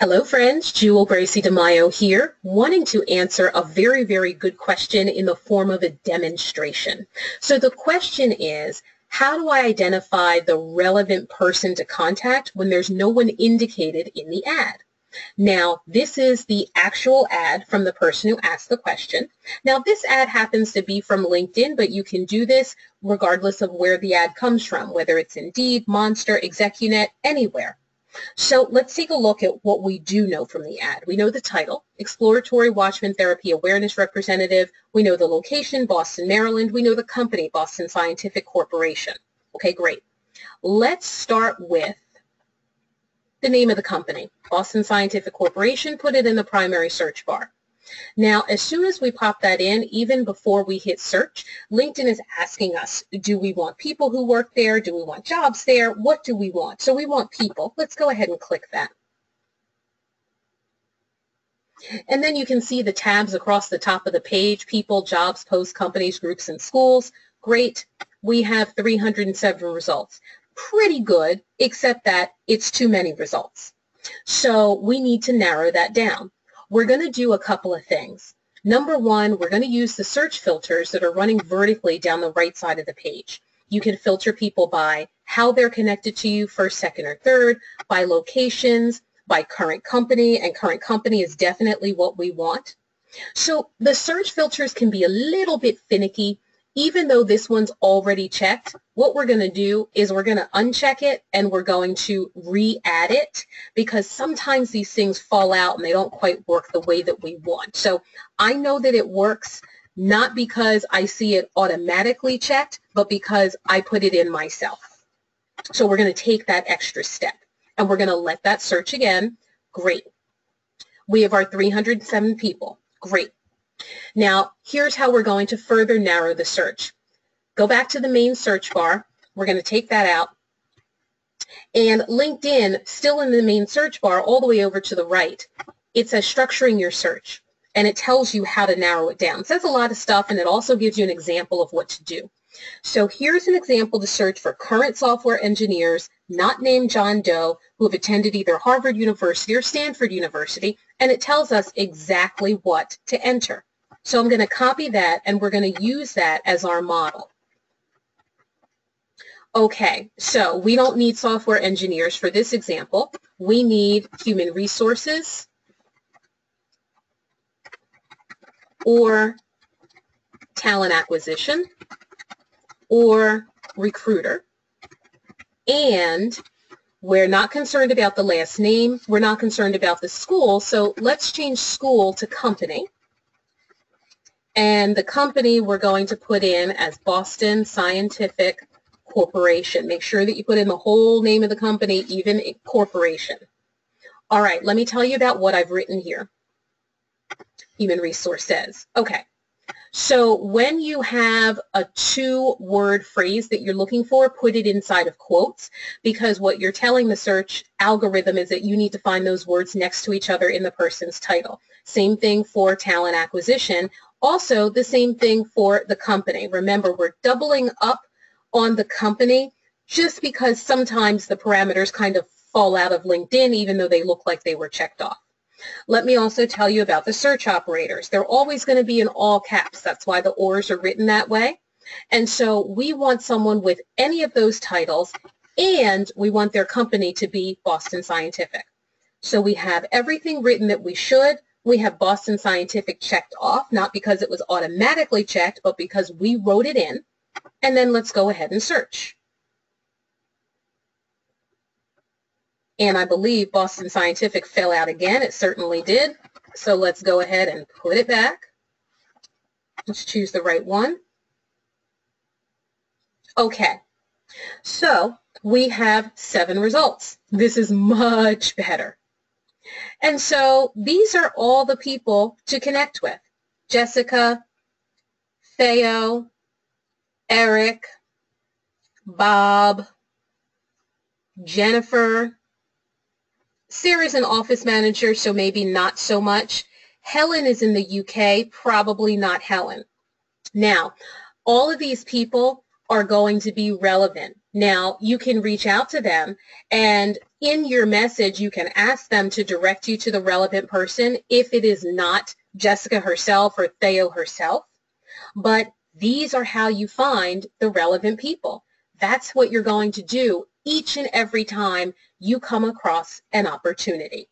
Hello friends, Jewel Gracie DeMaio here, wanting to answer a very good question in the form of a demonstration. So the question is, how do I identify the relevant person to contact when there's no one indicated in the ad? Now, this is the actual ad from the person who asked the question. Now, this ad happens to be from LinkedIn, but you can do this regardless of where the ad comes from, whether it's Indeed, Monster, Execunet, anywhere. So let's take a look at what we do know from the ad. We know the title, Exploratory Watchman Therapy Awareness Representative. We know the location, Boston, Maryland. We know the company, Boston Scientific Corporation. Okay, great. Let's start with the name of the company, Boston Scientific Corporation. Put it in the primary search bar. Now, as soon as we pop that in, even before we hit search, LinkedIn is asking us, do we want people who work there? Do we want jobs there? What do we want? So we want people. Let's go ahead and click that. And then you can see the tabs across the top of the page, people, jobs, posts, companies, groups, and schools. Great. We have 307 results. Pretty good, except that it's too many results. So we need to narrow that down. We're going to do a couple of things. Number one, we're going to use the search filters that are running vertically down the right side of the page. You can filter people by how they're connected to you, first, second, or third, by locations, by current company, and current company is definitely what we want. So the search filters can be a little bit finicky. Even though this one's already checked, what we're going to do is we're going to uncheck it and we're going to re-add it because sometimes these things fall out and they don't quite work the way that we want. So I know that it works not because I see it automatically checked, but because I put it in myself. So we're going to take that extra step and we're going to let that search again. Great. We have our 307 people. Great. Now, here's how we're going to further narrow the search. Go back to the main search bar. We're going to take that out. And LinkedIn, still in the main search bar, all the way over to the right, it says structuring your search. And it tells you how to narrow it down. It says a lot of stuff, and it also gives you an example of what to do. So here's an example to search for current software engineers, not named John Doe, who have attended either Harvard University or Stanford University, and it tells us exactly what to enter. So I'm going to copy that, and we're going to use that as our model. Okay, so we don't need software engineers for this example. We need human resources or talent acquisition or recruiter. And we're not concerned about the last name. We're not concerned about the school. So let's change school to company. And the company we're going to put in as Boston Scientific Corporation. Make sure that you put in the whole name of the company, even corporation. All right, let me tell you about what I've written here. Human resources. Okay. So when you have a two-word phrase that you're looking for, put it inside of quotes, because what you're telling the search algorithm is that you need to find those words next to each other in the person's title. Same thing for talent acquisition. Also, the same thing for the company. Remember, we're doubling up on the company just because sometimes the parameters kind of fall out of LinkedIn, even though they look like they were checked off. Let me also tell you about the search operators. They're always going to be in all caps. That's why the ORs are written that way. And so we want someone with any of those titles, and we want their company to be Boston Scientific. So we have everything written that we should. We have Boston Scientific checked off, not because it was automatically checked, but because we wrote it in. And then let's go ahead and search. And I believe Boston Scientific fell out again. It certainly did. So let's go ahead and put it back. Let's choose the right one. Okay. So we have 7 results. This is much better. And so these are all the people to connect with. Jessica, Theo, Eric, Bob, Jennifer. Sarah's an office manager, so maybe not so much. Helen is in the UK, probably not Helen. Now, all of these people are going to be relevant. Now, you can reach out to them, and in your message, you can ask them to direct you to the relevant person if it is not Jessica herself or Theo herself. But these are how you find the relevant people. That's what you're going to do each and every time you come across an opportunity.